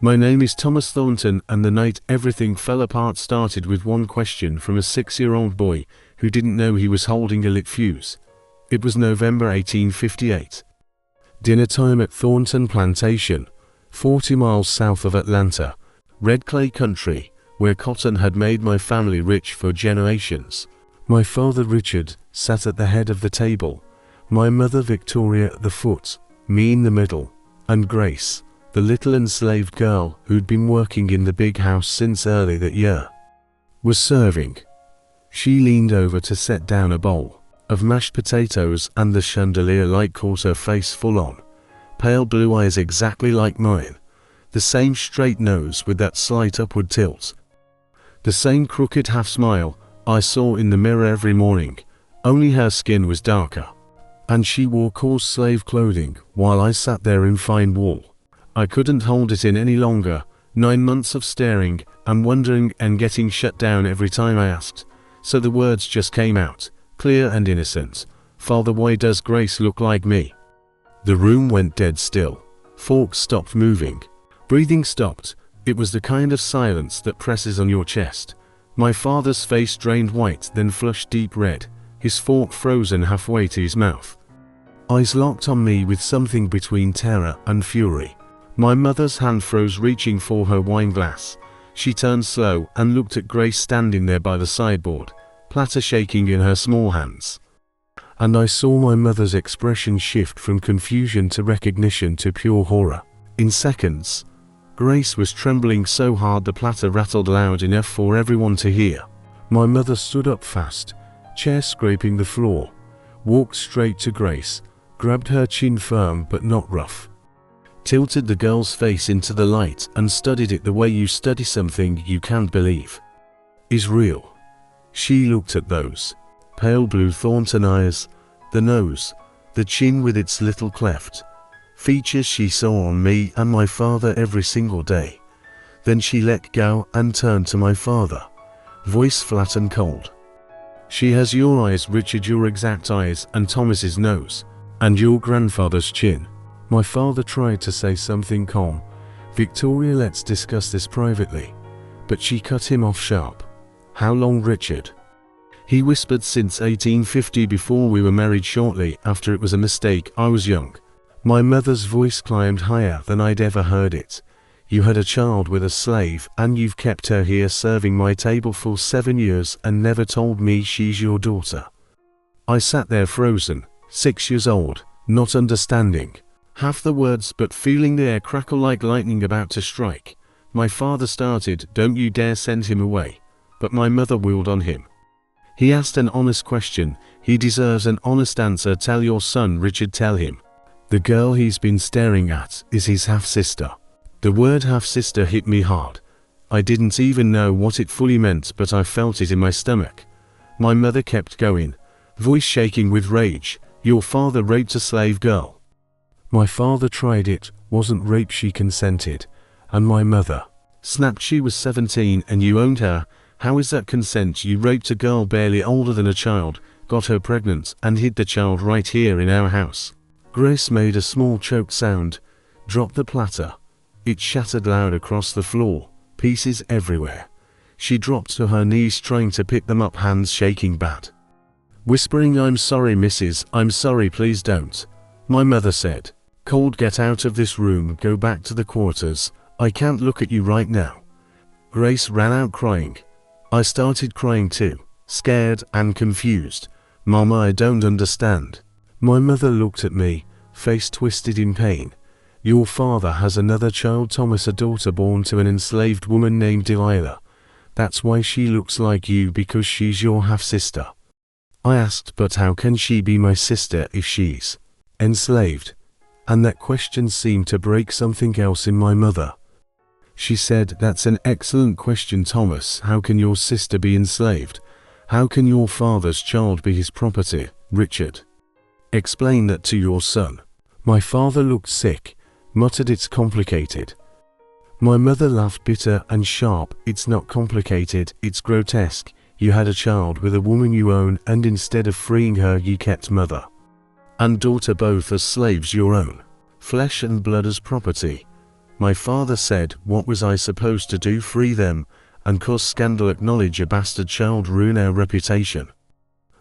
My name is Thomas Thornton, and the night everything fell apart started with one question from a 6-year-old boy who didn't know he was holding a lit fuse. It was November 1858. Dinner time at Thornton Plantation, 40 miles south of Atlanta, red clay country, where cotton had made my family rich for generations. My father Richard sat at the head of the table, my mother Victoria at the foot, me in the middle, and Grace, the little enslaved girl who'd been working in the big house since early that year, was serving. She leaned over to set down a bowl of mashed potatoes, and the chandelier light caught her face full on. Pale blue eyes exactly like mine, the same straight nose with that slight upward tilt, the same crooked half smile I saw in the mirror every morning, only her skin was darker. And she wore coarse slave clothing while I sat there in fine wool. I couldn't hold it in any longer. 9 months of staring and wondering and getting shut down every time I asked. So the words just came out, clear and innocent. Father, why does Grace look like me? The room went dead still. Forks stopped moving. Breathing stopped. It was the kind of silence that presses on your chest. My father's face drained white, then flushed deep red, his fork frozen halfway to his mouth. Eyes locked on me with something between terror and fury. My mother's hand froze, reaching for her wine glass. She turned slow and looked at Grace standing there by the sideboard, platter shaking in her small hands. And I saw my mother's expression shift from confusion to recognition to pure horror. In seconds, Grace was trembling so hard the platter rattled loud enough for everyone to hear. My mother stood up fast, chair scraping the floor, walked straight to Grace, grabbed her chin firm but not rough, tilted the girl's face into the light and studied it the way you study something you can't believe is real. She looked at those pale blue Thornton eyes, the nose, the chin with its little cleft, features she saw on me and my father every single day. Then she let go and turned to my father, voice flat and cold. She has your eyes, Richard, your exact eyes, and Thomas's nose, and your grandfather's chin. My father tried to say something calm. Victoria, let's discuss this privately. But she cut him off sharp. How long, Richard? He whispered, since 1850, before we were married. Shortly after, it was a mistake, I was young. My mother's voice climbed higher than I'd ever heard it. You had a child with a slave, and you've kept her here serving my table for 7 years and never told me she's your daughter. I sat there frozen, 6 years old, not understanding half the words but feeling the air crackle like lightning about to strike. My father started, don't you dare send him away. But my mother wheeled on him. He asked an honest question. He deserves an honest answer. Tell your son, Richard, tell him. The girl he's been staring at is his half-sister. The word half-sister hit me hard. I didn't even know what it fully meant, but I felt it in my stomach. My mother kept going, voice shaking with rage. Your father raped a slave girl. My father tried, it wasn't rape, she consented. And my mother snapped, she was 17 and you owned her. How is that consent? You raped a girl barely older than a child, got her pregnant, and hid the child right here in our house. Grace made a small choked sound, dropped the platter. It shattered loud across the floor, pieces everywhere. She dropped to her knees trying to pick them up, hands shaking bad. Whispering, I'm sorry, Mrs. I'm sorry, please don't. My mother said, cold, get out of this room, go back to the quarters. I can't look at you right now. Grace ran out crying. I started crying too, scared and confused. Mama, I don't understand. My mother looked at me, face twisted in pain. Your father has another child, Thomas, a daughter born to an enslaved woman named Delilah. That's why she looks like you, because she's your half-sister. I asked, but how can she be my sister if she's enslaved? And that question seemed to break something else in my mother. She said, that's an excellent question, Thomas. How can your sister be enslaved? How can your father's child be his property, Richard? Explain that to your son. My father looked sick, muttered, it's complicated. My mother laughed bitter and sharp. It's not complicated, it's grotesque. You had a child with a woman you own, and instead of freeing her, you kept mother and daughter both as slaves, your own flesh and blood as property. My father said, what was I supposed to do? Free them, and cause scandal? Acknowledge a bastard child, ruin our reputation.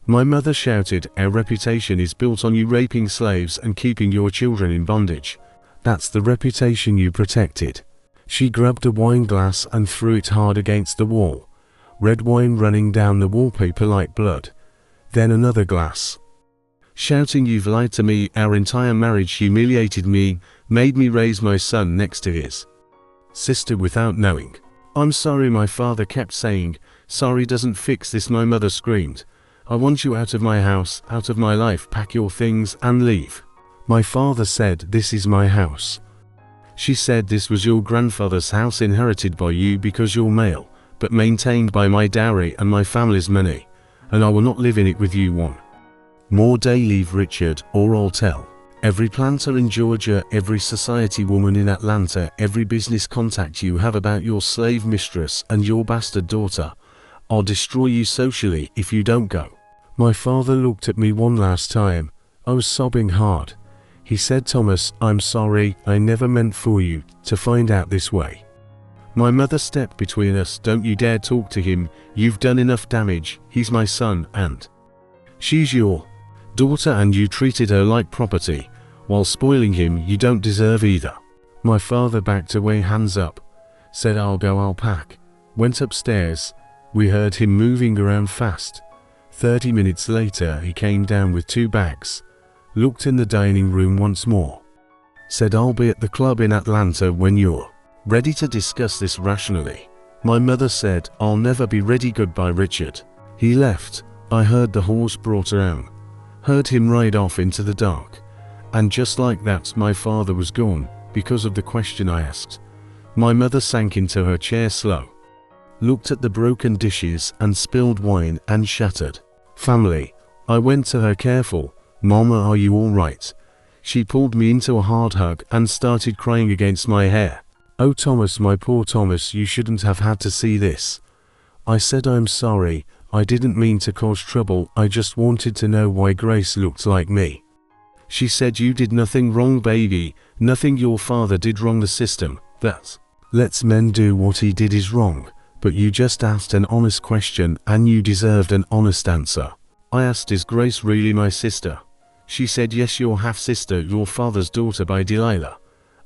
My mother shouted, our reputation is built on you raping slaves and keeping your children in bondage. That's the reputation you protected. She grabbed a wine glass and threw it hard against the wall, red wine running down the wallpaper like blood. Then another glass. Shouting, you've lied to me, our entire marriage humiliated me, made me raise my son next to his sister without knowing. I'm sorry, my father kept saying. Sorry doesn't fix this, my mother screamed. I want you out of my house, out of my life, pack your things and leave. My father said, this is my house. She said, this was your grandfather's house, inherited by you because you're male, but maintained by my dowry and my family's money, and I will not live in it with you one more day. Leave Richard, or I'll tell every planter in Georgia, every society woman in Atlanta, every business contact you have about your slave mistress and your bastard daughter. I'll destroy you socially if you don't go. My father looked at me one last time. I was sobbing hard. He said, Thomas, I'm sorry, I never meant for you to find out this way. My mother stepped between us. Don't you dare talk to him, you've done enough damage. He's my son and she's your daughter, and you treated her like property while spoiling him. You don't deserve either. My father backed away, hands up, said, I'll go, I'll pack. Went upstairs. We heard him moving around fast. 30 minutes later he came down with 2 bags, looked in the dining room once more, said, I'll be at the club in Atlanta when you're ready to discuss this rationally. My mother said, I'll never be ready. Goodbye, Richard. He left. I heard the horse brought around, heard him ride off into the dark, and just like that my father was gone because of the question I asked. My mother sank into her chair slow, looked at the broken dishes and spilled wine and shattered family. I went to her, careful. Mama, are you all right? She pulled me into a hard hug and started crying against my hair. Oh Thomas, my poor Thomas, you shouldn't have had to see this. I said, I'm sorry, I didn't mean to cause trouble, I just wanted to know why Grace looked like me. She said, you did nothing wrong, baby, nothing your father did wrong. The system that lets men do what he did is wrong. But you just asked an honest question and you deserved an honest answer. I asked, is Grace really my sister? She said, yes, your half-sister, your father's daughter by Delilah.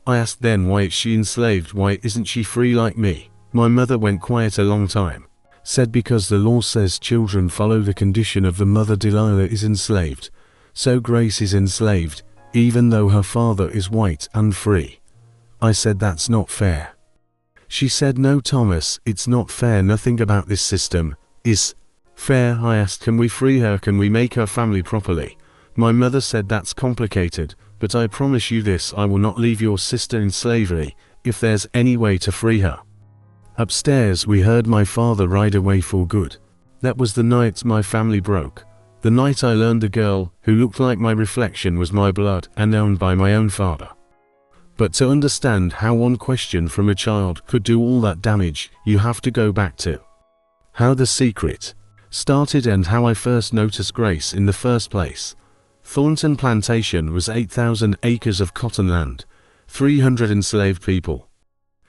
I asked then, why is she enslaved? Why isn't she free like me? My mother went quiet a long time. Said, because the law says children follow the condition of the mother. Delilah is enslaved, so Grace is enslaved, even though her father is white and free. I said, that's not fair. She said, no Thomas, it's not fair. Nothing about this system is fair. I asked, can we free her? Can we make her family properly? My mother said, that's complicated, but I promise you this, I will not leave your sister in slavery if there's any way to free her. Upstairs we heard my father ride away for good. That was the night my family broke. The night I learned the girl who looked like my reflection was my blood and owned by my own father. But to understand how one question from a child could do all that damage, you have to go back to how The Secret started and how I first noticed Grace in the first place. Thornton Plantation was 8,000 acres of cotton land, 300 enslaved people.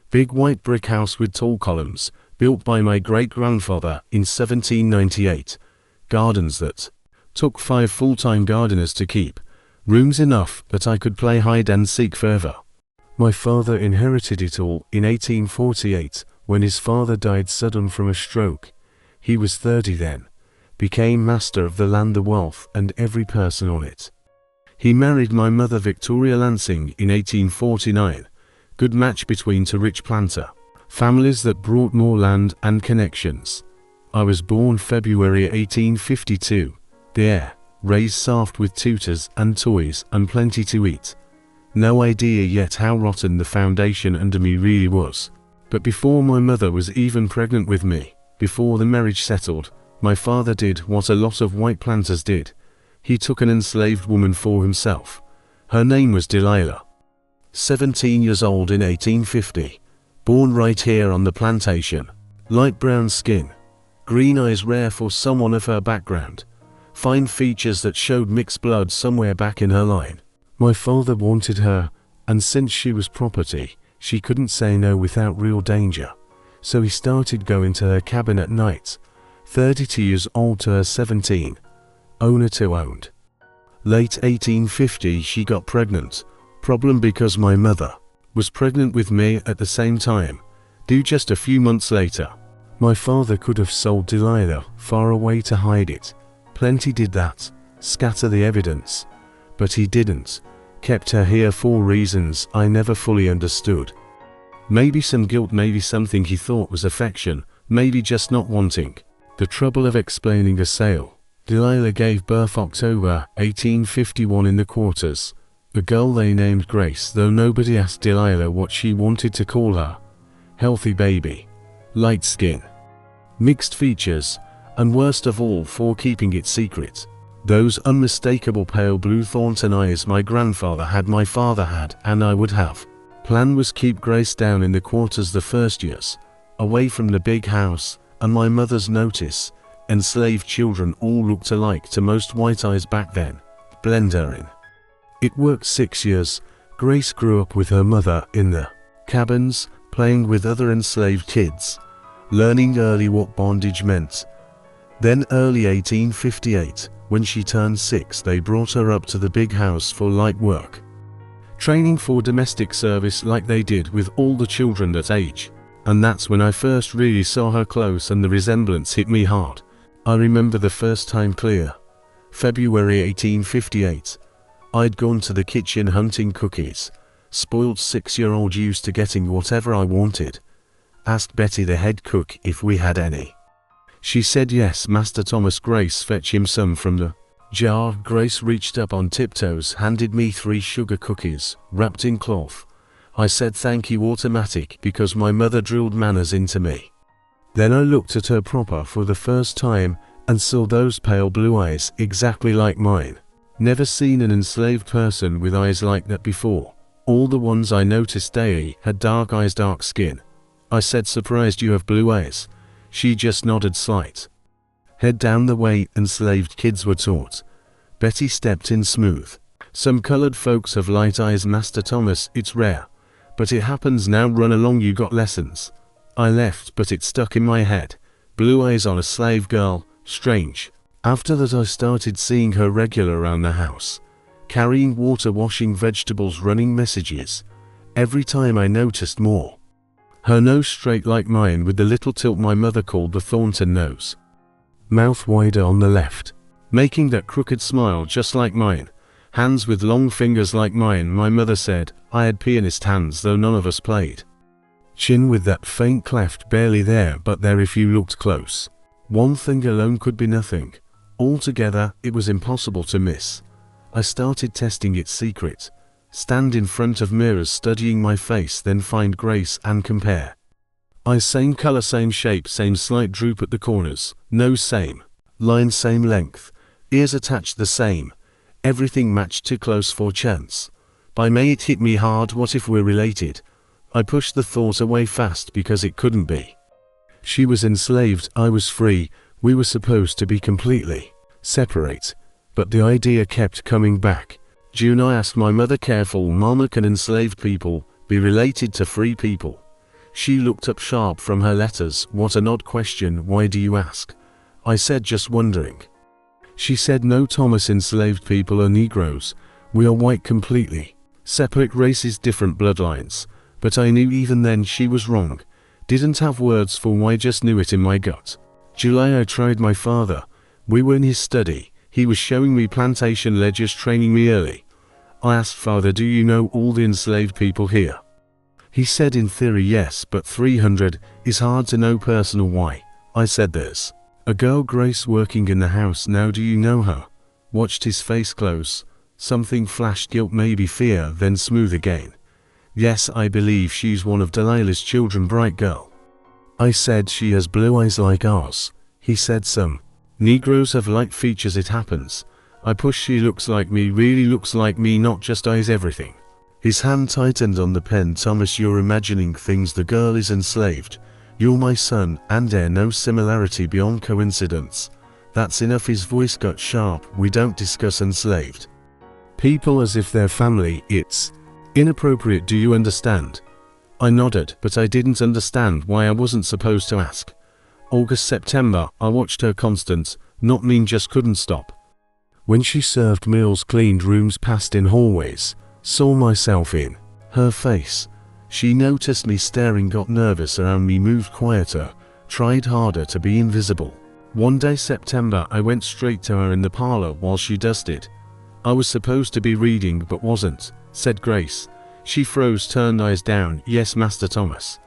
Big white brick house with tall columns, built by my great-grandfather in 1798. Gardens that took 5 full-time gardeners to keep. Rooms enough that I could play hide and seek forever. My father inherited it all in 1848, when his father died sudden from a stroke. He was 30 then. Became master of the land, the wealth, and every person on it. He married my mother Victoria Lansing in 1849. Good match between 2 rich planter families that brought more land and connections. I was born February 1852. There, raised soft with tutors and toys and plenty to eat. No idea yet how rotten the foundation under me really was. But before my mother was even pregnant with me, before the marriage settled, my father did what a lot of white planters did. He took an enslaved woman for himself. Her name was Delilah. 17 years old in 1850. Born right here on the plantation. Light brown skin. Green eyes, rare for someone of her background. Fine features that showed mixed blood somewhere back in her line. My father wanted her, and since she was property, She couldn't say no without real danger. So he started going to her cabin at night. 32 years old to her 17. Owner to owned. Late 1850 she got pregnant. Problem because my mother was pregnant with me at the same time, due just a few months later. My father could have sold Delilah far away to hide it. Plenty did that, scatter the evidence. But he didn't. Kept her here for reasons I never fully understood. Maybe some guilt, maybe something he thought was affection, maybe just not wanting. The trouble of explaining a sale. Delilah gave birth October 1851 in the quarters. The girl they named Grace, though nobody asked Delilah what she wanted to call her. Healthy baby. Light skin. Mixed features, and worst of all for keeping it secret. Those unmistakable pale blue Thornton eyes my grandfather had, my father had, and I would have. Plan was keep Grace down in the quarters the first years, away from the big house, and my mother's notice. Enslaved children all looked alike to most white eyes back then. Blend her in. It worked 6 years. Grace grew up with her mother in the cabins, playing with other enslaved kids, learning early what bondage meant. Then early 1858, when she turned 6, they brought her up to the big house for light work. Training for domestic service like they did with all the children that age. And that's when I first really saw her close and the resemblance hit me hard. I remember the first time clear. February 1858. I'd gone to the kitchen hunting cookies. Spoiled 6-year-old used to getting whatever I wanted. Asked Betty the head cook if we had any. She said yes. Master Thomas, Grace fetch him some from the jar. Grace reached up on tiptoes, handed me 3 sugar cookies, wrapped in cloth. I said thank you automatic because my mother drilled manners into me. Then I looked at her proper for the first time and saw those pale blue eyes exactly like mine. Never seen an enslaved person with eyes like that before. All the ones I noticed daily had dark eyes, dark skin. I said, surprised you have blue eyes. She just nodded slight head down the way enslaved kids were taught. Betty stepped in smooth. Some colored folks have light eyes, Master Thomas, it's rare. But it happens now, run along, you got lessons. I left, but it stuck in my head. Blue eyes on a slave girl, strange. After that I started seeing her regular around the house. Carrying water, washing vegetables, running messages. Every time I noticed more. Her nose straight like mine with the little tilt my mother called the Thornton nose. Mouth wider on the left. Making that crooked smile just like mine. Hands with long fingers like mine, my mother said. I had pianist hands though none of us played. Chin with that faint cleft barely there but there if you looked close. One thing alone could be nothing. Altogether, it was impossible to miss. I started testing its secret. Stand in front of mirrors studying my face, then find Grace and compare. Eyes same color, same shape, same slight droop at the corners. Nose same. Line same length. Ears attached the same. Everything matched too close for chance. By May it hit me hard, what if we're related? I pushed the thought away fast because it couldn't be. She was enslaved, I was free, we were supposed to be completely separate. But the idea kept coming back. June, I asked my mother, careful, Mama, can enslaved people be related to free people? She looked up sharp from her letters. What an odd question, why do you ask? I said, just wondering. She said, no, Thomas, enslaved people are Negroes. We are white, completely separate races, different bloodlines. But I knew even then she was wrong. Didn't have words for why, just knew it in my gut. July, I tried my father. We were in his study. He was showing me plantation ledgers, training me early. I asked Father, do you know all the enslaved people here? He said in theory yes, but 300 is hard to know personal why. I said there's a girl, Grace, working in the house now, do you know her? Watched his face close. Something flashed, guilt, maybe fear, then smooth again. Yes, I believe she's one of Delilah's children, bright girl. I said she has blue eyes like ours. He said some Negroes have light features, it happens. I pushed, she looks like me, really looks like me, not just eyes, everything. His hand tightened on the pen. Thomas, you're imagining things, the girl is enslaved. You're my son and heir, no similarity beyond coincidence. That's enough. His voice got sharp. We don't discuss enslaved people as if they're family, it's inappropriate, do you understand? I nodded, but I didn't understand why I wasn't supposed to ask. August, September, I watched her constant, not mean, just couldn't stop. When she served meals, cleaned rooms, passed in hallways, saw myself in her face. She noticed me staring, got nervous around me, moved quieter, tried harder to be invisible. One day, September, I went straight to her in the parlor while she dusted. I was supposed to be reading but wasn't, said Grace. She froze, turned eyes down. Yes, Master Thomas.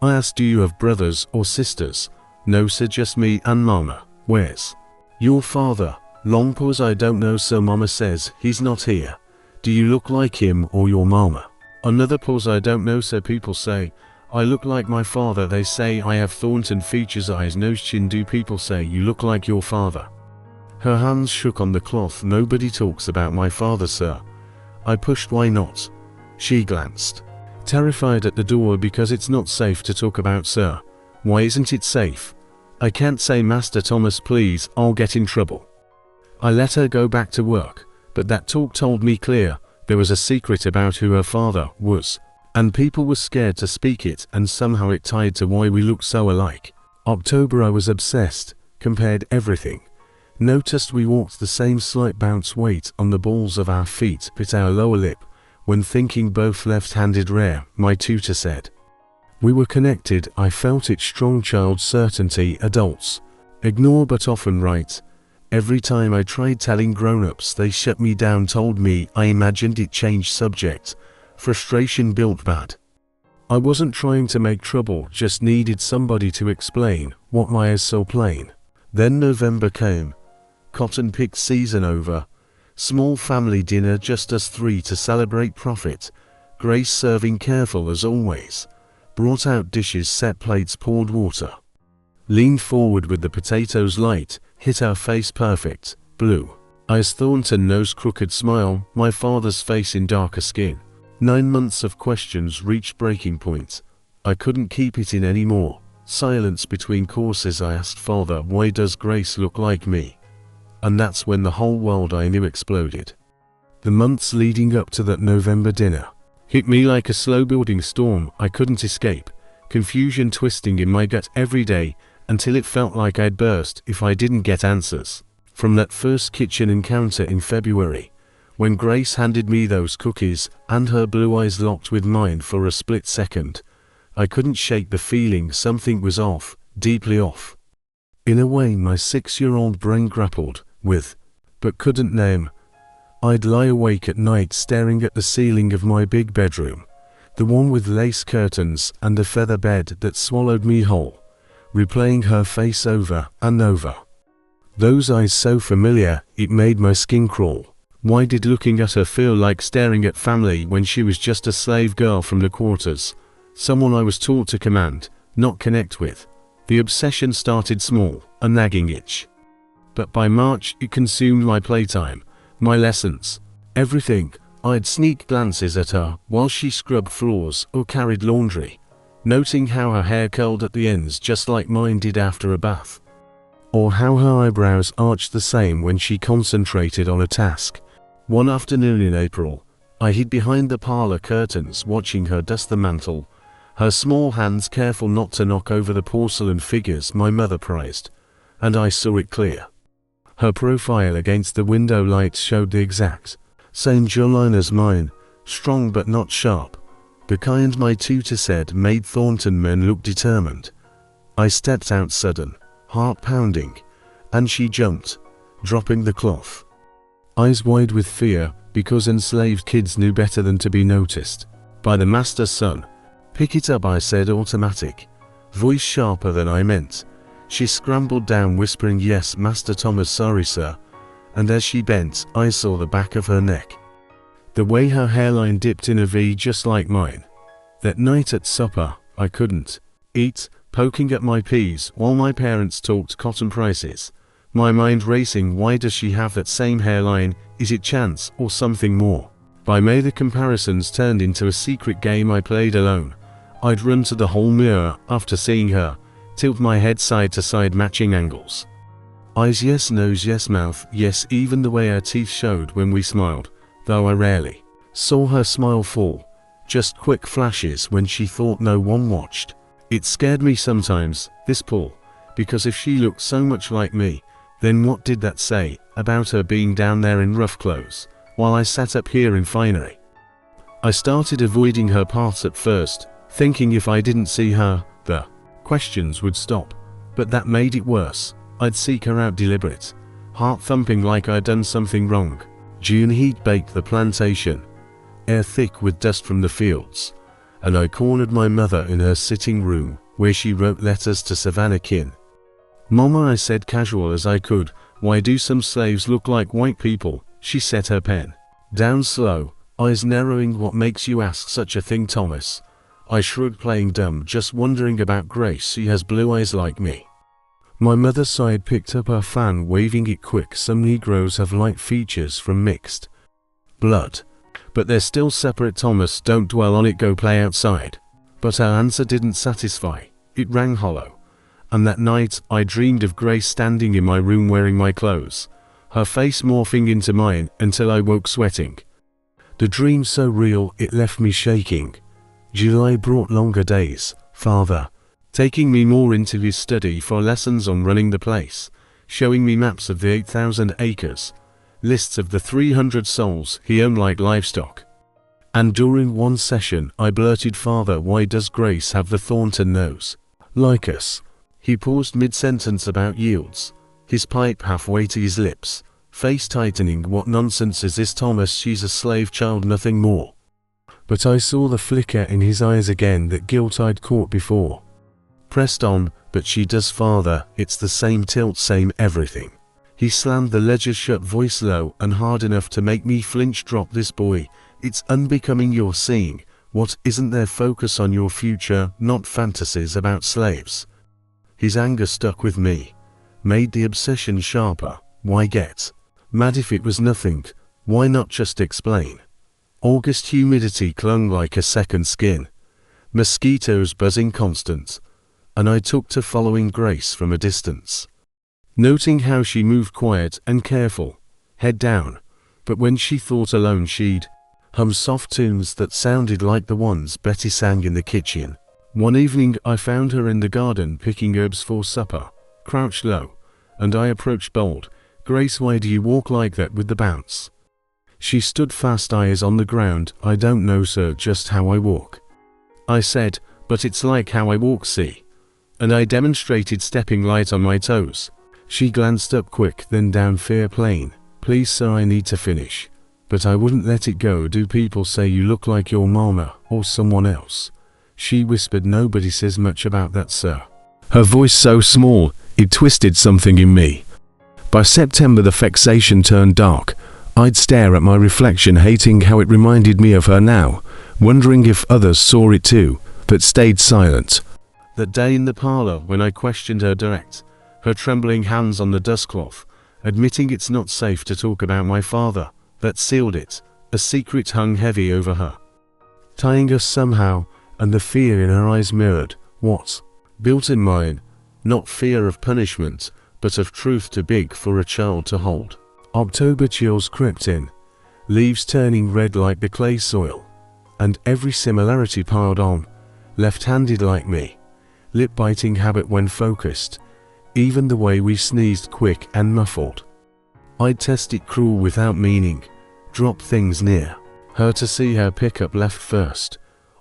I asked, do you have brothers or sisters? No, sir, just me and Mama. Where's your father? Long pause. I don't know, sir. Mama says he's not here. Do you look like him or your mama? Another pause. I don't know, sir. People say I look like my father. They say I have Thornton features, eyes, nose, chin. Do people say you look like your father? Her hands shook on the cloth. Nobody talks about my father, sir. I pushed. Why not? She glanced, terrified, at the door. Because it's not safe to talk about, sir. Why isn't it safe? I can't say, Master Thomas, please, I'll get in trouble. I let her go back to work, but that talk told me clear there was a secret about who her father was, and people were scared to speak it, and somehow it tied to why we looked so alike. October, I was obsessed, compared everything. Noticed we walked the same, slight bounce weight on the balls of our feet, bit our lower lip. When thinking, both left-handed, rare, my tutor said. We were connected. I felt it, strong child certainty. Adults ignore but often right. Every time I tried telling grown-ups, they shut me down, told me I imagined it, changed subject. Frustration built bad. I wasn't trying to make trouble, just needed somebody to explain what why is so plain. Then November came. Cotton pick season over. Small family dinner, just us three to celebrate profit. Grace serving, careful as always. Brought out dishes, set plates, poured water. Leaned forward with the potatoes light, hit our face perfect, blue. Eyes Thornton, nose crooked, smile, my father's face in darker skin. 9 months of questions reached breaking point. I couldn't keep it in anymore. Silence between courses. I asked, Father, why does Grace look like me? And that's when the whole world I knew exploded. The months leading up to that November dinner hit me like a slow building storm. I couldn't escape. Confusion twisting in my gut every day until it felt like I'd burst if I didn't get answers. From that first kitchen encounter in February, when Grace handed me those cookies and her blue eyes locked with mine for a split second, I couldn't shake the feeling something was off, deeply off. In a way my 6-year-old brain grappled with, but couldn't name. I'd lie awake at night staring at the ceiling of my big bedroom, the one with lace curtains and a feather bed that swallowed me whole, replaying her face over and over. Those eyes so familiar, it made my skin crawl. Why did looking at her feel like staring at family when she was just a slave girl from the quarters? Someone I was taught to command, not connect with. The obsession started small, a nagging itch. But by March it consumed my playtime, my lessons, everything. I'd sneak glances at her while she scrubbed floors or carried laundry, noting how her hair curled at the ends just like mine did after a bath, or how her eyebrows arched the same when she concentrated on a task. One afternoon in April, I hid behind the parlor curtains watching her dust the mantel, her small hands careful not to knock over the porcelain figures my mother prized, and I saw it clear. Her profile against the window lights showed the exact same jawline as mine, strong but not sharp, the kind my tutor said made Thornton men look determined. I stepped out sudden, heart pounding, and she jumped, dropping the cloth. Eyes wide with fear, because enslaved kids knew better than to be noticed by the master's son. Pick it up, I said, automatic, voice sharper than I meant. She scrambled down, whispering, yes, Master Thomas, sorry, sir. And as she bent, I saw the back of her neck. The way her hairline dipped in a V just like mine. That night at supper, I couldn't eat, poking at my peas while my parents talked cotton prices. My mind racing, why does she have that same hairline? Is it chance or something more? By May the comparisons turned into a secret game I played alone. I'd run to the hall mirror after seeing her, tilt my head side to side, matching angles. Eyes yes, nose yes, mouth yes, even the way her teeth showed when we smiled, though I rarely saw her smile fall. just quick flashes when she thought no one watched. It scared me sometimes, this pull, because if she looked so much like me, then what did that say about her being down there in rough clothes, while I sat up here in finery? I started avoiding her paths at first, thinking if I didn't see her, the questions would stop. But that made it worse. I'd seek her out deliberate, heart thumping like I'd done something wrong. June heat baked the plantation, air thick with dust from the fields, and I cornered my mother in her sitting room, where she wrote letters to Savannah kin. "Mama," I said casual as I could, "why do some slaves look like white people?" She set her pen down slow, eyes narrowing. "What makes you ask such a thing, Thomas?" I shrugged, playing dumb, just wondering about Grace. She has blue eyes like me. My mother sighed, picked up her fan, waving it quick. "Some Negroes have light features from mixed blood, but they're still separate, Thomas. Don't dwell on it, go play outside." But her answer didn't satisfy. It rang hollow. And that night, I dreamed of Grace standing in my room wearing my clothes, her face morphing into mine until I woke sweating. The dream so real, it left me shaking. July brought longer days, Father taking me more into his study for lessons on running the place, showing me maps of the 8,000 acres, lists of the 300 souls he owned like livestock. And during one session, I blurted, "Father, why does Grace have the Thornton nose like us?" He paused mid-sentence about yields, his pipe halfway to his lips, face tightening. "What nonsense is this, Thomas? She's a slave child, nothing more." But I saw the flicker in his eyes again, that guilt I'd caught before. Pressed on, "But she does, Father. It's the same tilt, same everything." He slammed the ledger shut, voice low and hard enough to make me flinch. "Drop this, boy. It's unbecoming. You're seeing what isn't there. Focus on your future, not fantasies about slaves." His anger stuck with me, made the obsession sharper. Why get mad if it was nothing? Why not just explain? August humidity clung like a second skin, mosquitoes buzzing constant, and I took to following Grace from a distance, noting how she moved quiet and careful, head down, but when she thought alone she'd hum soft tunes that sounded like the ones Betty sang in the kitchen. One evening I found her in the garden picking herbs for supper, crouched low, and I approached bold. "Grace, why do you walk like that with the bounce?" She stood fast, eyes on the ground. "I don't know, sir, just how I walk," I said, "but it's like how I walk, see?" And I demonstrated, stepping light on my toes. She glanced up quick, then down, "Fair plain. Please, sir, I need to finish." But I wouldn't let it go. "Do people say you look like your mama or someone else?" She whispered. "Nobody says much about that, sir." Her voice so small, it twisted something in me. By September the vexation turned dark. I'd stare at my reflection, hating how it reminded me of her now, wondering if others saw it too, but stayed silent. That day in the parlor when I questioned her direct, her trembling hands on the dustcloth, admitting it's not safe to talk about my father, that sealed it. A secret hung heavy over her, tying us somehow, and the fear in her eyes mirrored what built in mine, not fear of punishment, but of truth too big for a child to hold. October chills crept in, leaves turning red like the clay soil, and every similarity piled on, left-handed like me, lip-biting habit when focused, even the way we sneezed quick and muffled. I'd test it cruel without meaning, drop things near her to see her pick up left first,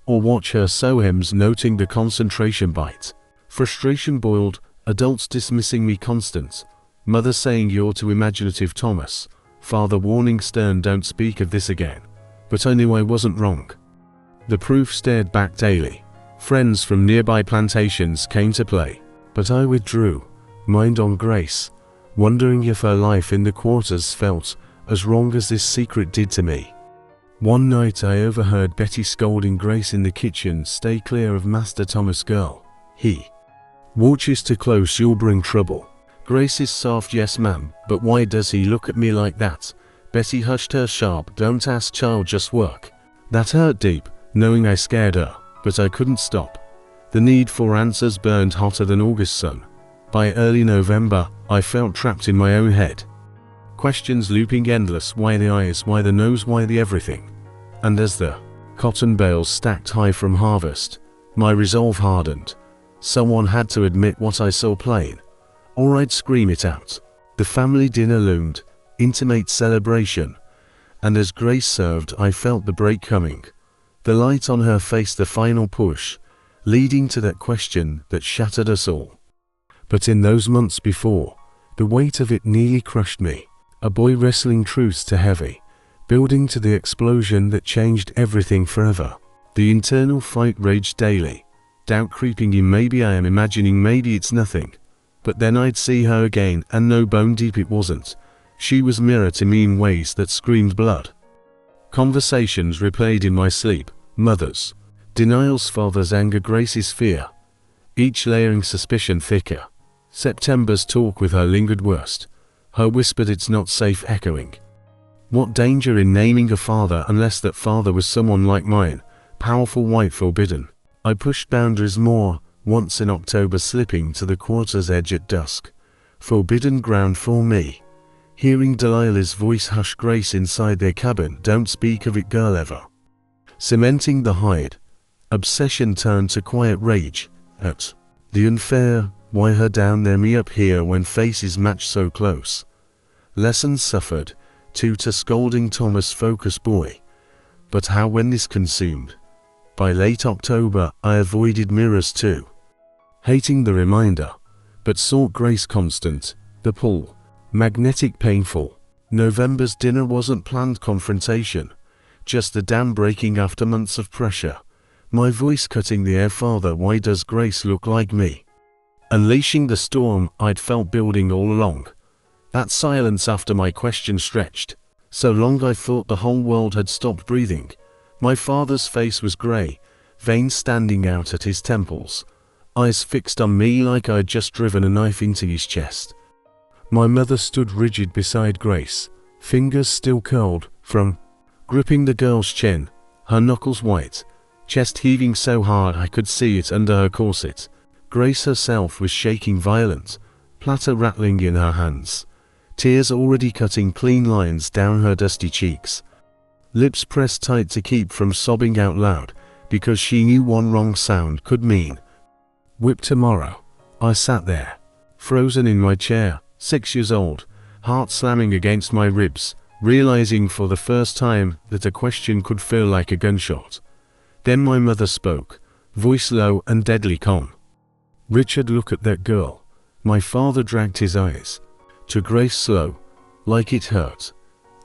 or watch her sew hems, noting the concentration bite. Frustration boiled, adults dismissing me constant, mother saying "You're too imaginative, Thomas," father warning stern, "Don't speak of this again." But I knew I wasn't wrong. The proof stared back daily. Friends from nearby plantations came to play, but I withdrew, mind on Grace, wondering if her life in the quarters felt as wrong as this secret did to me. One night I overheard Betty scolding Grace in the kitchen, "Stay clear of Master Thomas, girl. He watches too close, you'll bring trouble." Grace is soft, "Yes ma'am, but why does he look at me like that?" Betty hushed her sharp, "Don't ask, child, just work." That hurt deep, knowing I scared her, but I couldn't stop. The need for answers burned hotter than August sun. By early November, I felt trapped in my own head. Questions looping endless, why the eyes, why the nose, why the everything? And as the cotton bales stacked high from harvest. My resolve hardened. Someone had to admit what I saw plain, or I'd scream it out. The family dinner loomed, intimate celebration, and as Grace served I felt the break coming. The light on her face, the final push, leading to that question that shattered us all. But in those months before, the weight of it nearly crushed me. A boy wrestling truths to heavy, building to the explosion that changed everything forever. The internal fight raged daily, doubt creeping in. Maybe I am imagining, maybe it's nothing. But then I'd see her again, and no, bone deep it wasn't. She was mirror to me in ways that screamed blood. Conversations replayed in my sleep, mother's denials, father's anger, Grace's fear, each layering suspicion thicker. September's talk with her lingered worst, her whispered it's not safe echoing. What danger in naming a father, unless that father was someone like mine, powerful, white, forbidden. I pushed boundaries more, once in October slipping to the quarter's edge at dusk. Forbidden ground for me. Hearing Delilah's voice hush Grace inside their cabin, don't speak of it, girl, ever. Cementing the hide. Obsession turned to quiet rage at the unfair, why her down there, me up here when faces match so close. Lessons suffered, tutor scolding Thomas, focus boy. But how when this consumed? By late October I avoided mirrors too, hating the reminder, but sought Grace constant, the pull, magnetic, painful. November's dinner wasn't planned confrontation, just the dam breaking after months of pressure. My voice cutting the air, father, why does Grace look like me? Unleashing the storm I'd felt building all along. That silence after my question stretched so long I thought the whole world had stopped breathing. My father's face was grey, veins standing out at his temples, eyes fixed on me like I'd just driven a knife into his chest. My mother stood rigid beside Grace, fingers still curled from gripping the girl's chin, her knuckles white, chest heaving so hard I could see it under her corset. Grace herself was shaking, violent, platter rattling in her hands, tears already cutting clean lines down her dusty cheeks. Lips pressed tight to keep from sobbing out loud, because she knew one wrong sound could mean whip tomorrow. I sat there, frozen in my chair, 6 years old, heart slamming against my ribs, realizing for the first time that a question could feel like a gunshot. Then my mother spoke, voice low and deadly calm. Richard, look at that girl. My father dragged his eyes to Grace, slow, like it hurt,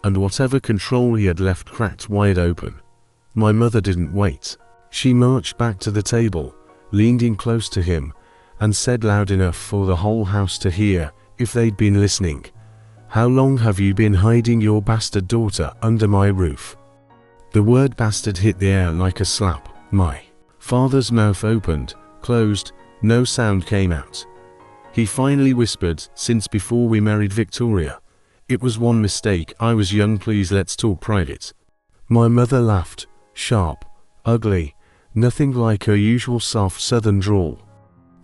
and whatever control he had left cracked wide open. My mother didn't wait. She marched back to the table, leaned in close to him, and said loud enough for the whole house to hear, if they'd been listening, how long have you been hiding your bastard daughter under my roof? The word bastard hit the air like a slap. My father's mouth opened, closed, no sound came out. He finally whispered, since before we married Victoria. It was one mistake, I was young, please let's talk private. My mother laughed, sharp, ugly, nothing like her usual soft southern drawl.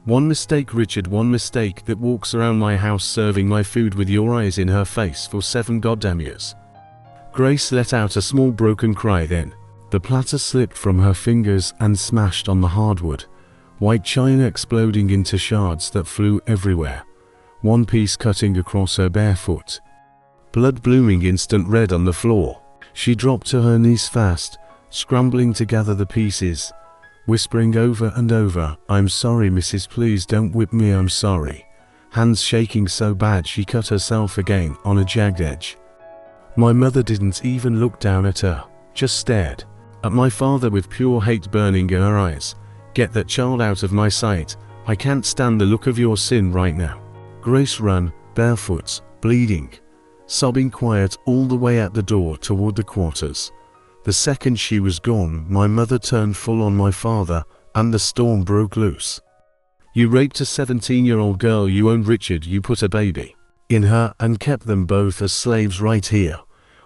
One mistake, Richard, one mistake that walks around my house serving my food with your eyes in her face for 7 goddamn years. Grace let out a small broken cry then. The platter slipped from her fingers and smashed on the hardwood, white china exploding into shards that flew everywhere, one piece cutting across her bare foot. Blood blooming instant red on the floor. She dropped to her knees fast, scrambling to gather the pieces, whispering over and over, I'm sorry missus, please don't whip me, I'm sorry. Hands shaking so bad she cut herself again on a jagged edge. My mother didn't even look down at her, just stared at my father with pure hate burning in her eyes. Get that child out of my sight, I can't stand the look of your sin right now. Grace ran, barefoot, bleeding, sobbing quiet all the way out the door toward the quarters. The second she was gone, my mother turned full on my father, and the storm broke loose. You raped a 17-year-old girl, you owned Richard, you put a baby in her and kept them both as slaves right here,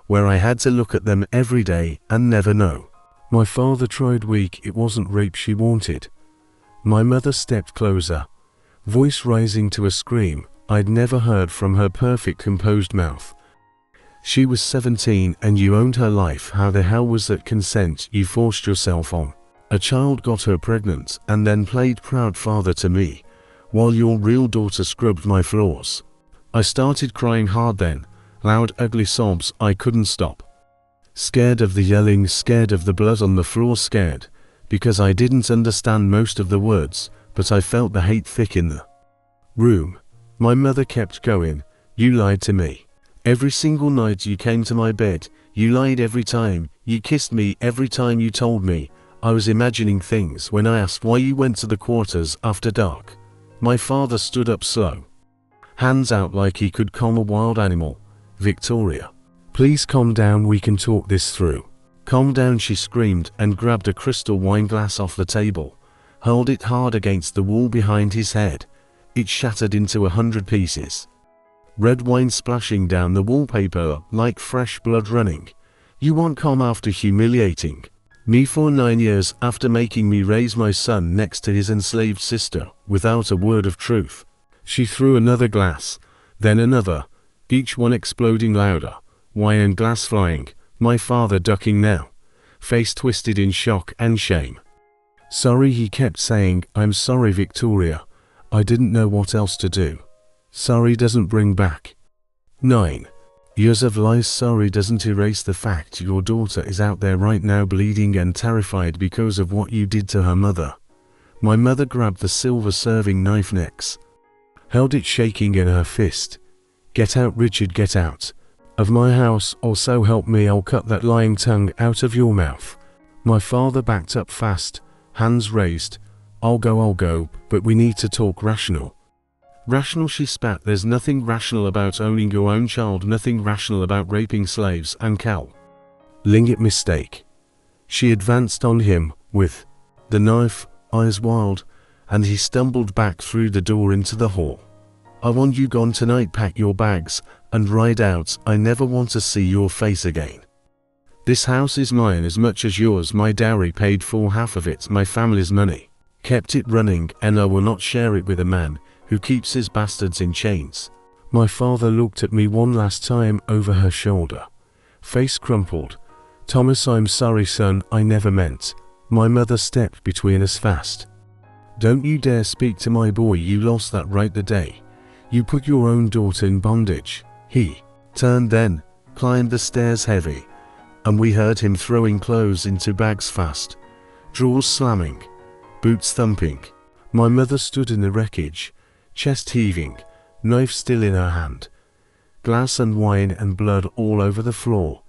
where I had to look at them every day and never know. My father tried weak, it wasn't rape she wanted. My mother stepped closer, voice rising to a scream I'd never heard from her perfect composed mouth. She was 17 and you owned her life. How the hell was that consent you forced yourself on? A child got her pregnant and then played proud father to me, while your real daughter scrubbed my floors. I started crying hard then, loud ugly sobs I couldn't stop. Scared of the yelling, scared of the blood on the floor, scared, because I didn't understand most of the words, but I felt the hate thick in the room. My mother kept going, you lied to me. Every single night you came to my bed, you lied every time, you kissed me every time you told me. I was imagining things when I asked why you went to the quarters after dark. My father stood up slow, hands out like he could calm a wild animal. Victoria, please calm down, we can talk this through. Calm down, she screamed and grabbed a crystal wine glass off the table, hurled it hard against the wall behind his head. It shattered into 100 pieces. Red wine splashing down the wallpaper like fresh blood running. You want calm after humiliating me for 9 years, after making me raise my son next to his enslaved sister without a word of truth. She threw another glass, then another, each one exploding louder, wine and glass flying, my father ducking now, face twisted in shock and shame. Sorry, he kept saying, I'm sorry Victoria, I didn't know what else to do. Sorry doesn't bring back 9 years of lies. Sorry doesn't erase the fact your daughter is out there right now bleeding and terrified because of what you did to her mother. My mother grabbed the silver serving knife next, held it shaking in her fist. Get out, Richard, get out of my house, or so help me I'll cut that lying tongue out of your mouth. My father backed up fast, hands raised. I'll go, but we need to talk rational. Rational, she spat. There's nothing rational about owning your own child, nothing rational about raping slaves and calling it mistake. She advanced on him with the knife, eyes wild, and he stumbled back through the door into the hall. I want you gone tonight, pack your bags and ride out. I never want to see your face again. This house is mine as much as yours. My dowry paid for half of it, my family's money kept it running, and I will not share it with a man who keeps his bastards in chains. My father looked at me one last time over her shoulder, face crumpled. Thomas, I'm sorry son, I never meant. My mother stepped between us fast. Don't you dare speak to my boy, you lost that right the day you put your own daughter in bondage. He turned then, climbed the stairs heavy, and we heard him throwing clothes into bags fast, drawers slamming, boots thumping. My mother stood in the wreckage, chest heaving, knife still in her hand, glass and wine and blood all over the floor.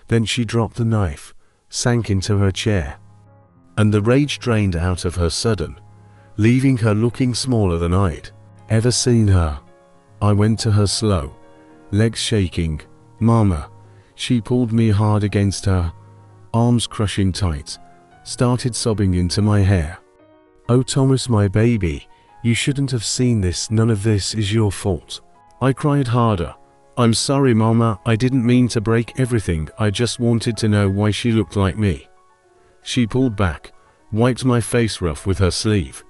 Then she dropped the knife, sank into her chair, and the rage drained out of her sudden, leaving her looking smaller than I'd ever seen her. I went to her slow, legs shaking. Mama, she pulled me hard against her, arms crushing tight, started sobbing into my hair. Oh Thomas, my baby, you shouldn't have seen this, none of this is your fault. I cried harder. I'm sorry Mama, I didn't mean to break everything, I just wanted to know why she looked like me. She pulled back, wiped my face rough with her sleeve.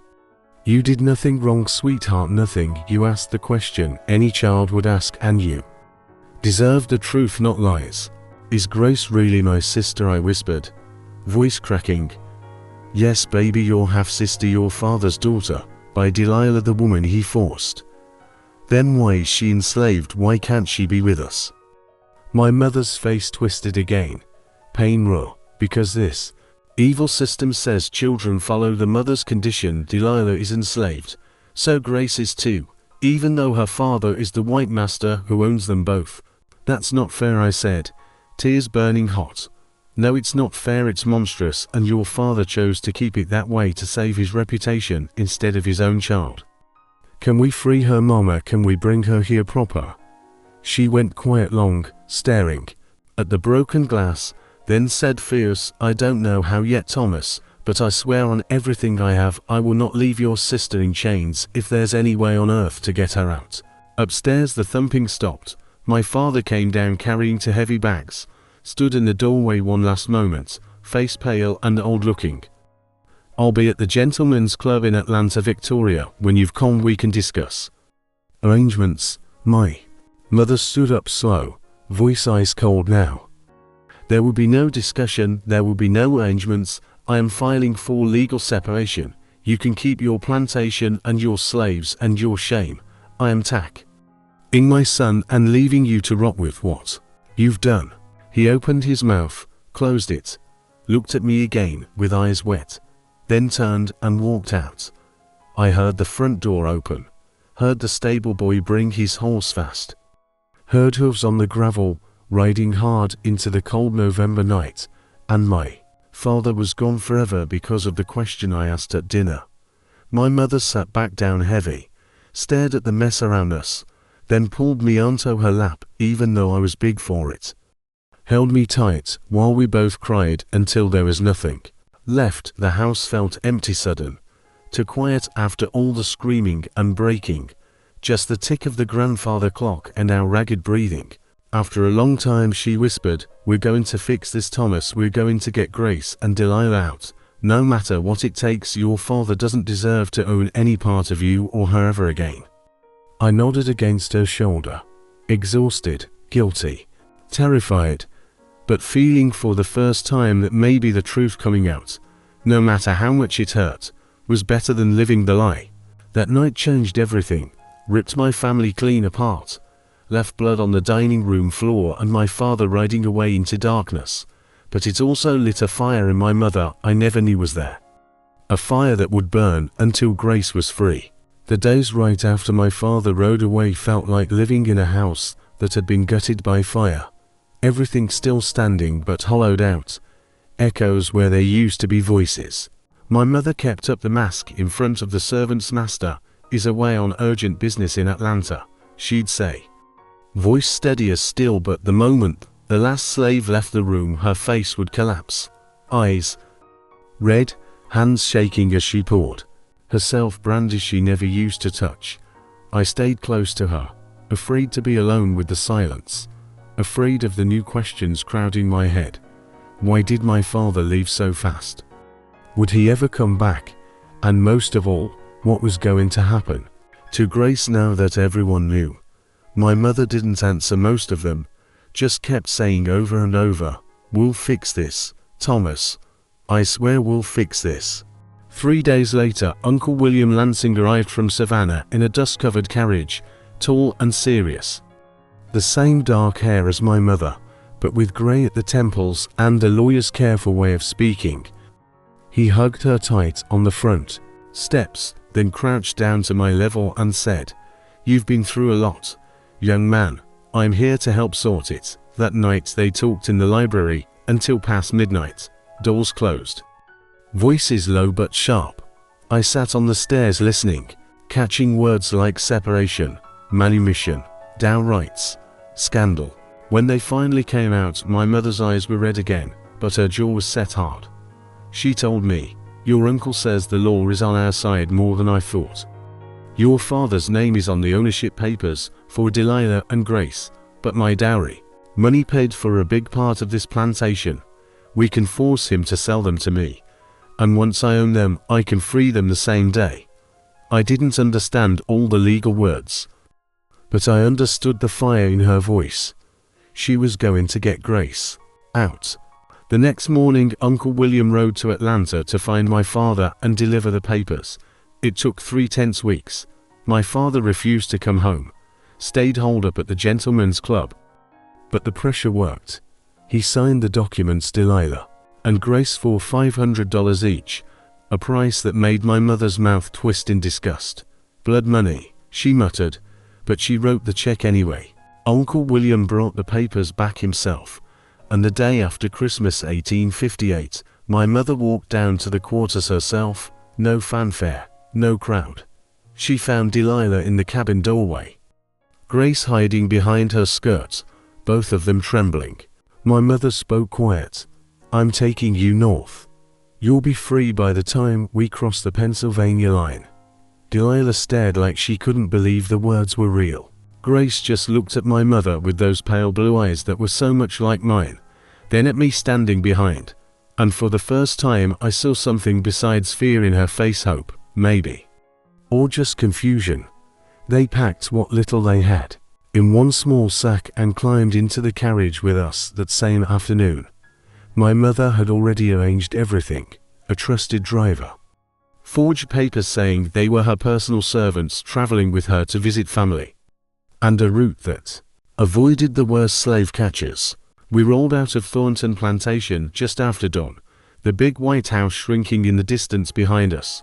You did nothing wrong sweetheart, nothing. You asked the question any child would ask, and you deserved the truth, not lies. Is Grace really my sister? I whispered, voice cracking. Yes baby, your half-sister, your father's daughter, by Delilah, the woman he forced. Then why is she enslaved? Why can't she be with us? My mother's face twisted again, pain raw. Because this evil system says children follow the mother's condition. Delilah is enslaved, so Grace is too, even though her father is the white master who owns them both. That's not fair, I said, tears burning hot. No, it's not fair, it's monstrous, and your father chose to keep it that way to save his reputation instead of his own child. Can we free her, Mama? Can we bring her here proper? She went quiet long, staring at the broken glass, then said fierce, I don't know how yet Thomas, but I swear on everything I have, I will not leave your sister in chains if there's any way on earth to get her out. Upstairs the thumping stopped. My father came down carrying 2 heavy bags, stood in the doorway one last moment, face pale and old-looking. I'll be at the Gentlemen's Club in Atlanta, Victoria. When you've come we can discuss arrangements. My mother stood up slow, Voice ice cold now. There will be no discussion, there will be no arrangements. I am filing for legal separation. You can keep your plantation and your slaves and your shame. I am taking my son and leaving you to rot with what you've done. He opened his mouth, closed it, looked at me again with eyes wet, then turned and walked out. I heard the front door open, heard the stable boy bring his horse fast, heard hooves on the gravel, riding hard into the cold November night, and my father was gone forever because of the question I asked at dinner. My mother sat back down heavy, stared at the mess around us, then pulled me onto her lap, even though I was big for it. Held me tight while we both cried until there was nothing left. The house felt empty sudden, too quiet after all the screaming and breaking, just the tick of the grandfather clock and our ragged breathing. After a long time she whispered, "We're going to fix this, Thomas. We're going to get Grace and Delilah out. No matter what it takes. Your father doesn't deserve to own any part of you or her ever again." I nodded against her shoulder, exhausted, guilty, terrified, but feeling for the first time that maybe the truth coming out, no matter how much it hurt, was better than living the lie. That night changed everything, ripped my family clean apart, left blood on the dining room floor and my father riding away into darkness, but it also lit a fire in my mother I never knew was there. A fire that would burn until Grace was free. The days right after my father rode away felt like living in a house that had been gutted by fire. Everything still standing but hollowed out, echoes where there used to be voices. My mother kept up the mask in front of the servant's master, is away on urgent business in Atlanta, she'd say. Voice steady as steel, but the moment the last slave left the room her face would collapse. Eyes red, hands shaking as she poured herself brandy she never used to touch. I stayed close to her, afraid to be alone with the silence, afraid of the new questions crowding my head. Why did my father leave so fast? Would he ever come back? And most of all, what was going to happen to Grace now that everyone knew? My mother didn't answer most of them, just kept saying over and over, "We'll fix this, Thomas. I swear we'll fix this." 3 days later, Uncle William Lansing arrived from Savannah in a dust-covered carriage, tall and serious. The same dark hair as my mother, but with grey at the temples and a lawyer's careful way of speaking. He hugged her tight on the front steps, then crouched down to my level and said, "You've been through a lot, young man. I'm here to help sort it." That night they talked in the library until past midnight, doors closed. Voices low but sharp. I sat on the stairs listening, catching words like separation, manumission, Dow rights, scandal. When they finally came out, my mother's eyes were red again, but her jaw was set hard. She told me, "Your uncle says the law is on our side more than I thought. Your father's name is on the ownership papers for Delilah and Grace, but my dowry, money paid for a big part of this plantation. We can force him to sell them to me, and once I own them, I can free them the same day." I didn't understand all the legal words, but I understood the fire in her voice. She was going to get Grace out. The next morning, Uncle William rode to Atlanta to find my father and deliver the papers. It took 3 tense weeks. My father refused to come home, stayed holed up at the gentleman's club. But the pressure worked. He signed the documents, Delilah and Grace, for $500 each, a price that made my mother's mouth twist in disgust. "Blood money," she muttered, but she wrote the check anyway. Uncle William brought the papers back himself, and the day after Christmas 1858, my mother walked down to the quarters herself. No fanfare, no crowd. She found Delilah in the cabin doorway, Grace hiding behind her skirts, both of them trembling. My mother spoke quiet. "I'm taking you north. You'll be free by the time we cross the Pennsylvania line." Delilah stared like she couldn't believe the words were real. Grace just looked at my mother with those pale blue eyes that were so much like mine, then at me standing behind, and for the first time I saw something besides fear in her face. Hope, maybe. Or just confusion. They packed what little they had. in one small sack and climbed into the carriage with us that same afternoon. My mother had already arranged everything, a trusted driver. Forged papers saying they were her personal servants traveling with her to visit family. And a route that avoided the worst slave catchers. We rolled out of Thornton Plantation just after dawn, the big white house shrinking in the distance behind us.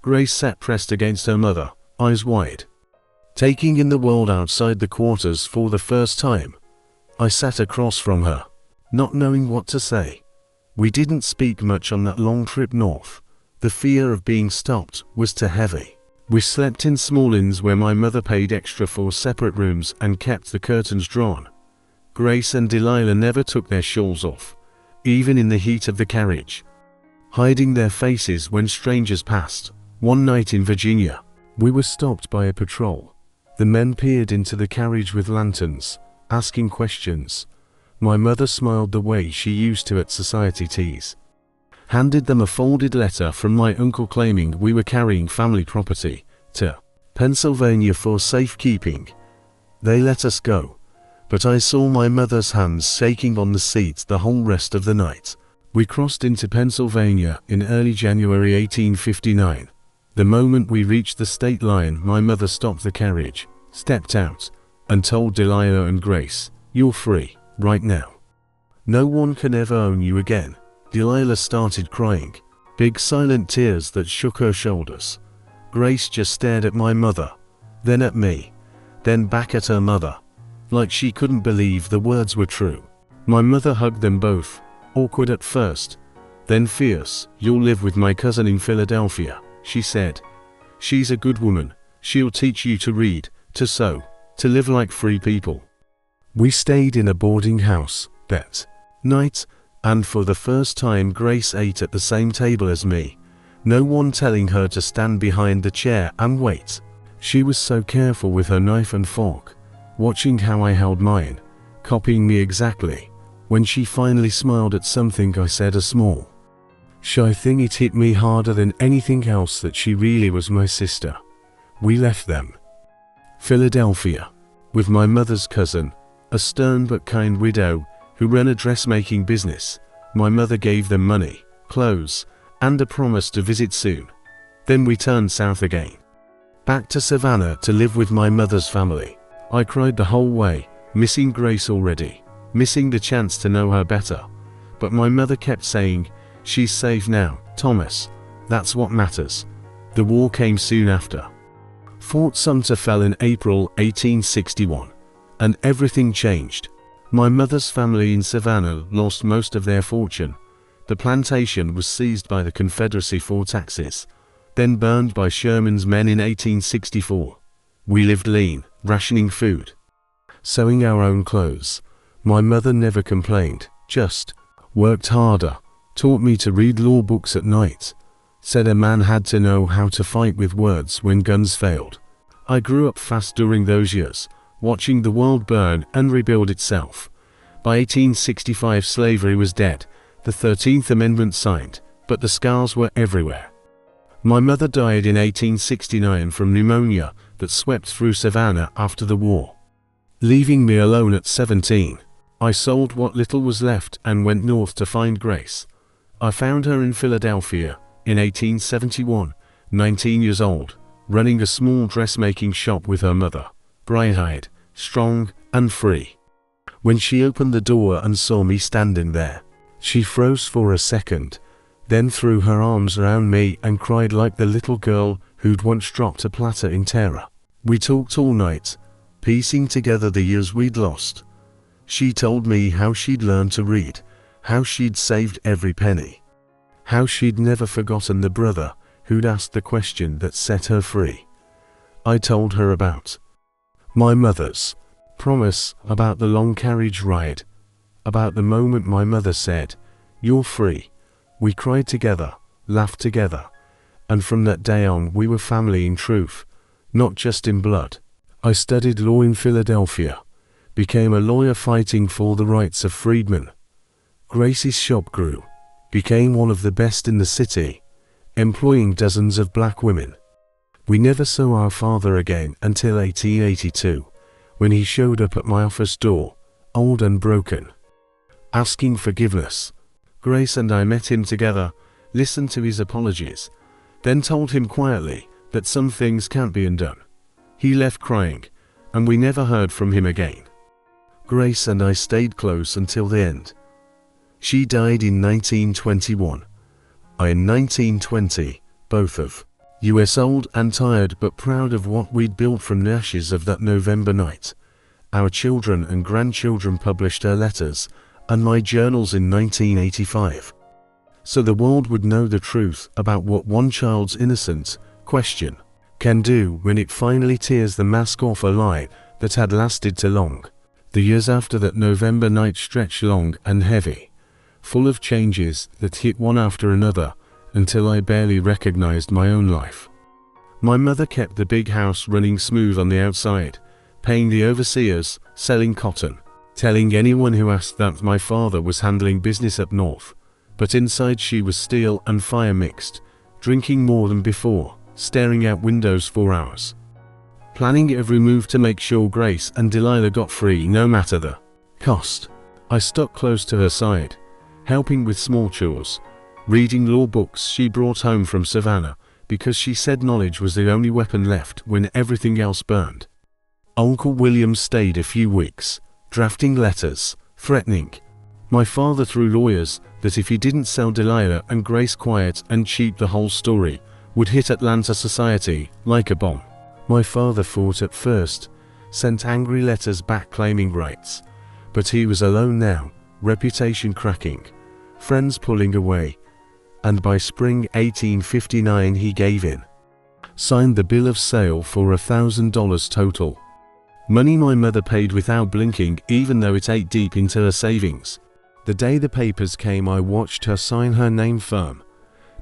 Grace sat pressed against her mother, eyes wide, taking in the world outside the quarters for the first time. I sat across from her, not knowing what to say. We didn't speak much on that long trip north. The fear of being stopped was too heavy. We slept in small inns where my mother paid extra for separate rooms and kept the curtains drawn. Grace and Delilah never took their shawls off, even in the heat of the carriage, hiding their faces when strangers passed. One night in Virginia, we were stopped by a patrol. The men peered into the carriage with lanterns, asking questions. My mother smiled the way she used to at society teas, handed them a folded letter from my uncle claiming we were carrying family property to Pennsylvania for safekeeping. They let us go, but I saw my mother's hands shaking on the seat the whole rest of the night. We crossed into Pennsylvania in early January 1859. The moment we reached the state line, my mother stopped the carriage, stepped out, and told Delilah and Grace, "You're free, right now. No one can ever own you again." Delilah started crying, big silent tears that shook her shoulders. Grace just stared at my mother, then at me, then back at her mother, like she couldn't believe the words were true. My mother hugged them both, awkward at first, then fierce. "You'll live with my cousin in Philadelphia," she said. "She's a good woman. She'll teach you to read, to sew, to live like free people." We stayed in a boarding house that night, and for the first time Grace ate at the same table as me, no one telling her to stand behind the chair and wait. She was so careful with her knife and fork, watching how I held mine, copying me exactly. When she finally smiled at something I said, a small, shy thing, it hit me harder than anything else that she really was my sister. We left them, Philadelphia, with my mother's cousin, a stern but kind widow who ran a dressmaking business. My mother gave them money, clothes, and a promise to visit soon. Then we turned south again, back to Savannah to live with my mother's family. I cried the whole way, missing Grace already, missing the chance to know her better. But my mother kept saying, "She's safe now, Thomas. That's what matters." The war came soon after. Fort Sumter fell in April 1861, and everything changed. My mother's family in Savannah lost most of their fortune. The plantation was seized by the Confederacy for taxes, then burned by Sherman's men in 1864. We lived lean, rationing food, sewing our own clothes. My mother never complained, just worked harder, taught me to read law books at night, said a man had to know how to fight with words when guns failed. I grew up fast during those years, watching the world burn and rebuild itself. By 1865 slavery was dead, the 13th Amendment signed, but the scars were everywhere. My mother died in 1869 from pneumonia that swept through Savannah after the war, leaving me alone at 17. I sold what little was left and went north to find Grace. I found her in Philadelphia in 1871, 19 years old, running a small dressmaking shop with her mother, bright-eyed, strong, and free. When she opened the door and saw me standing there, she froze for a second, then threw her arms around me and cried like the little girl who'd once dropped a platter in terror. We talked all night, piecing together the years we'd lost. She told me how she'd learned to read, how she'd saved every penny, how she'd never forgotten the brother who'd asked the question that set her free. I told her about my mother's promise, about the long carriage ride, about the moment my mother said, "You're free." We cried together, laughed together, and from that day on we were family in truth, not just in blood. I studied law in Philadelphia, became a lawyer fighting for the rights of freedmen. Gracie's shop grew, became one of the best in the city, employing dozens of black women. We never saw our father again until 1882, when he showed up at my office door, old and broken, asking forgiveness. Grace and I met him together, listened to his apologies, then told him quietly that some things can't be undone. He left crying, and we never heard from him again. Grace and I stayed close until the end. She died in 1921. I in 1920, both of us old and tired but proud of what we'd built from the ashes of that November night. Our children and grandchildren published her letters and my journals in 1985. So the world would know the truth about what one child's innocent question can do when it finally tears the mask off a lie that had lasted too long. The years after that November night stretched long and heavy, full of changes that hit one after another, until I barely recognized my own life. My mother kept the big house running smooth on the outside, paying the overseers, selling cotton, telling anyone who asked that my father was handling business up north, but inside she was steel and fire mixed, drinking more than before, staring out windows for hours, planning every move to make sure Grace and Delilah got free no matter the cost. I stuck close to her side, helping with small chores, reading law books she brought home from Savannah, because she said knowledge was the only weapon left when everything else burned. Uncle William stayed a few weeks, drafting letters, threatening my father through lawyers that if he didn't sell Delilah and Grace quiet and cheap, the whole story would hit Atlanta society like a bomb. My father fought at first, sent angry letters back claiming rights, but he was alone now, reputation cracking, friends pulling away, and by spring 1859 he gave in. Signed the bill of sale for $1,000 total. Money my mother paid without blinking, even though it ate deep into her savings. The day the papers came, I watched her sign her name firm,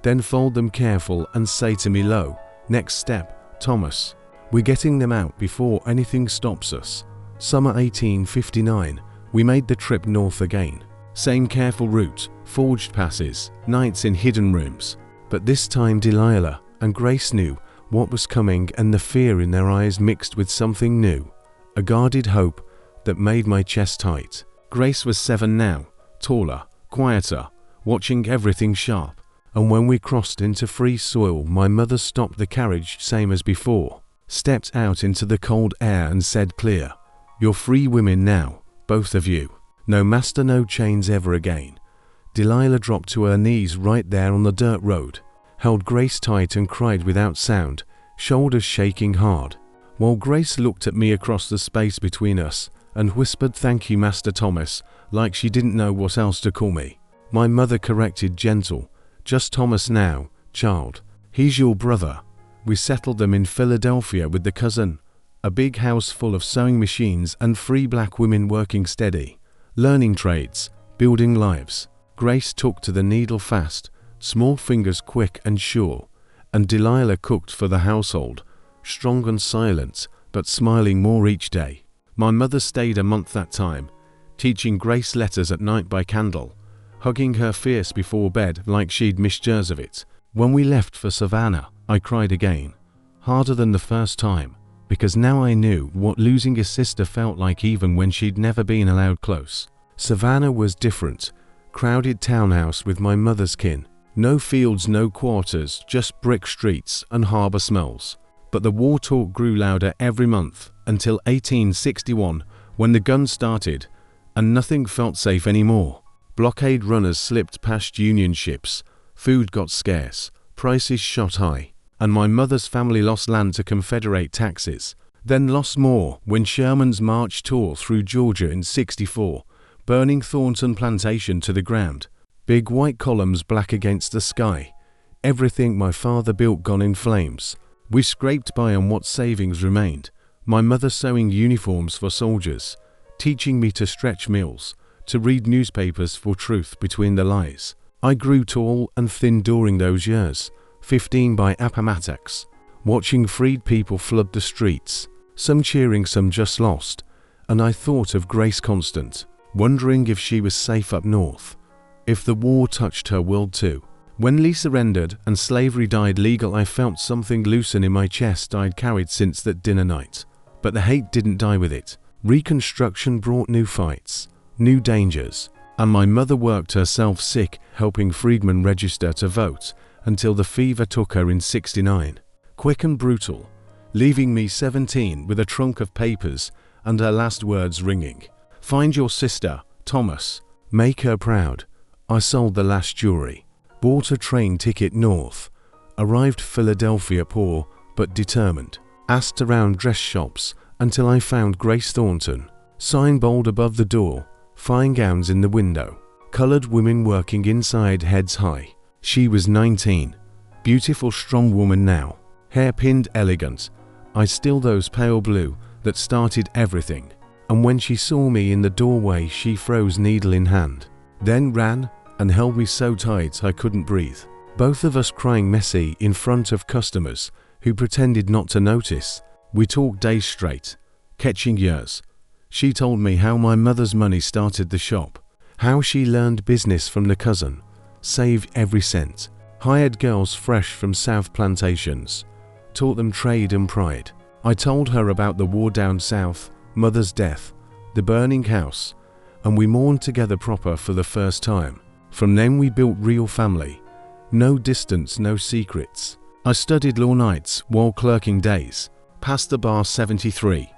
then fold them careful and say to me low, "Next step, Thomas. We're getting them out before anything stops us." Summer 1859, we made the trip north again. Same careful route, forged passes, nights in hidden rooms. But this time Delilah and Grace knew what was coming, and the fear in their eyes mixed with something new, a guarded hope that made my chest tight. Grace was 7 now, taller, quieter, watching everything sharp, and when we crossed into free soil, my mother stopped the carriage same as before, stepped out into the cold air and said clear, "You're free women now, both of you. No master, no chains ever again." Delilah dropped to her knees right there on the dirt road, held Grace tight and cried without sound, shoulders shaking hard, while Grace looked at me across the space between us and whispered, "Thank you, Master Thomas," like she didn't know what else to call me. My mother corrected gentle, "Just Thomas now, child. He's your brother." We settled them in Philadelphia with the cousin, a big house full of sewing machines and 3 black women working steady, learning trades, building lives. Grace took to the needle fast, small fingers quick and sure, and Delilah cooked for the household, strong and silent, but smiling more each day. My mother stayed a month that time, teaching Grace letters at night by candle, hugging her fierce before bed like she'd missed years of it. When we left for Savannah, I cried again, harder than the first time, because now I knew what losing a sister felt like, even when she'd never been allowed close. Savannah was different, crowded townhouse with my mother's kin. No fields, no quarters, just brick streets and harbor smells. But the war talk grew louder every month until 1861, when the guns started and nothing felt safe anymore. Blockade runners slipped past Union ships, food got scarce, prices shot high, and my mother's family lost land to Confederate taxes, then lost more when Sherman's march tore through Georgia in '64, burning Thornton Plantation to the ground. Big white columns black against the sky. Everything my father built gone in flames. We scraped by on what savings remained. My mother sewing uniforms for soldiers, teaching me to stretch meals, to read newspapers for truth between the lies. I grew tall and thin during those years, 15 by Appomattox, watching freed people flood the streets, some cheering, some just lost, and I thought of Grace Constant, wondering if she was safe up north, if the war touched her world too. When Lee surrendered and slavery died legal, I felt something loosen in my chest I'd carried since that dinner night. But the hate didn't die with it. Reconstruction brought new fights, new dangers, and my mother worked herself sick helping freedmen register to vote until the fever took her in '69. Quick and brutal, leaving me 17 with a trunk of papers and her last words ringing. Find your sister, Thomas. Make her proud. I sold the last jewelry. Bought a train ticket north. Arrived Philadelphia poor but determined. Asked around dress shops until I found Grace Thornton. Sign bold above the door. Fine gowns in the window. Colored women working inside heads high. She was 19. Beautiful strong woman now. Hair pinned elegant. I still those pale blue that started everything. And when she saw me in the doorway she froze needle in hand. Then ran and held me so tight I couldn't breathe. Both of us crying messy in front of customers who pretended not to notice. We talked days straight, catching years. She told me how my mother's money started the shop, how she learned business from the cousin, saved every cent, hired girls fresh from South plantations, taught them trade and pride. I told her about the war down south, mother's death, the burning house, and we mourned together proper for the first time. From then we built real family. No distance, no secrets. I studied law nights while clerking days, passed the bar 73,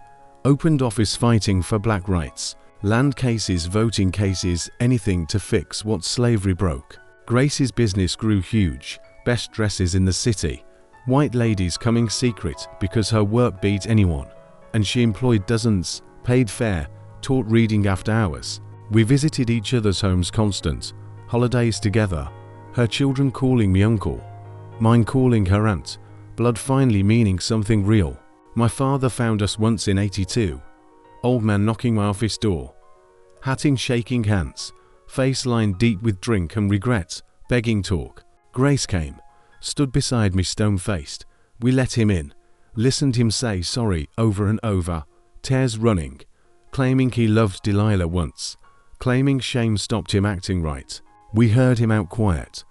opened office fighting for black rights, land cases, voting cases, anything to fix what slavery broke. Grace's business grew huge, best dresses in the city, white ladies coming secret because her work beat anyone, and she employed dozens, paid fair, taught reading after hours. We visited each other's homes constant, holidays together, her children calling me uncle, mine calling her aunt, blood finally meaning something real. My father found us once in '82, old man knocking my office door, hatting, shaking hands, face lined deep with drink and regret, begging talk. Grace came, stood beside me stone-faced. We let him in, listened him say sorry over and over, tears running, claiming he loved Delilah once, claiming shame stopped him acting right. We heard him out quiet.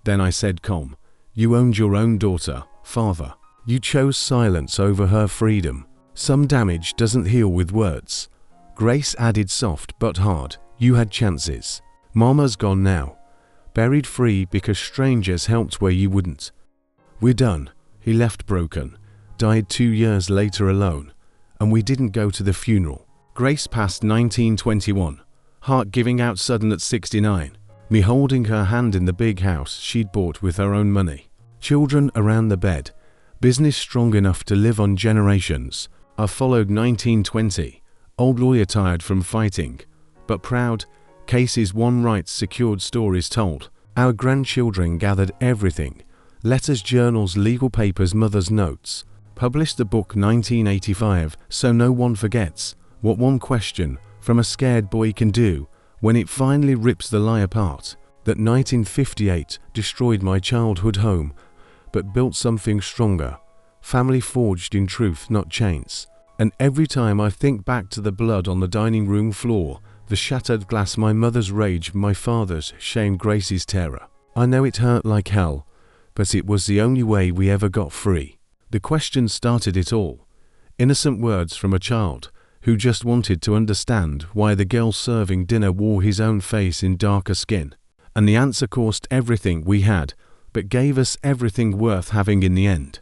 Then I said calm, you owned your own daughter, father. You chose silence over her freedom. Some damage doesn't heal with words. Grace added soft but hard, you had chances. Mama's gone now. Buried free because strangers helped where you wouldn't. We're done. He left broken, died 2 years later alone, and we didn't go to the funeral. Grace passed 1921, heart giving out sudden at 69, me holding her hand in the big house she'd bought with her own money. Children around the bed, business strong enough to live on generations. I followed 1920, old lawyer tired from fighting, but proud, cases won, rights secured, stories told. Our grandchildren gathered everything, letters, journals, legal papers, mother's notes. Published the book 1985 so no one forgets what one question from a scared boy can do when it finally rips the lie apart. That night in '58 destroyed my childhood home, but built something stronger. Family forged in truth, not chains. And every time I think back to the blood on the dining room floor, the shattered glass, my mother's rage, my father's shame, Grace's terror, I know it hurt like hell, but it was the only way we ever got free. The question started it all. Innocent words from a child who just wanted to understand why the girl serving dinner wore his own face in darker skin. And the answer cost everything we had, but gave us everything worth having in the end.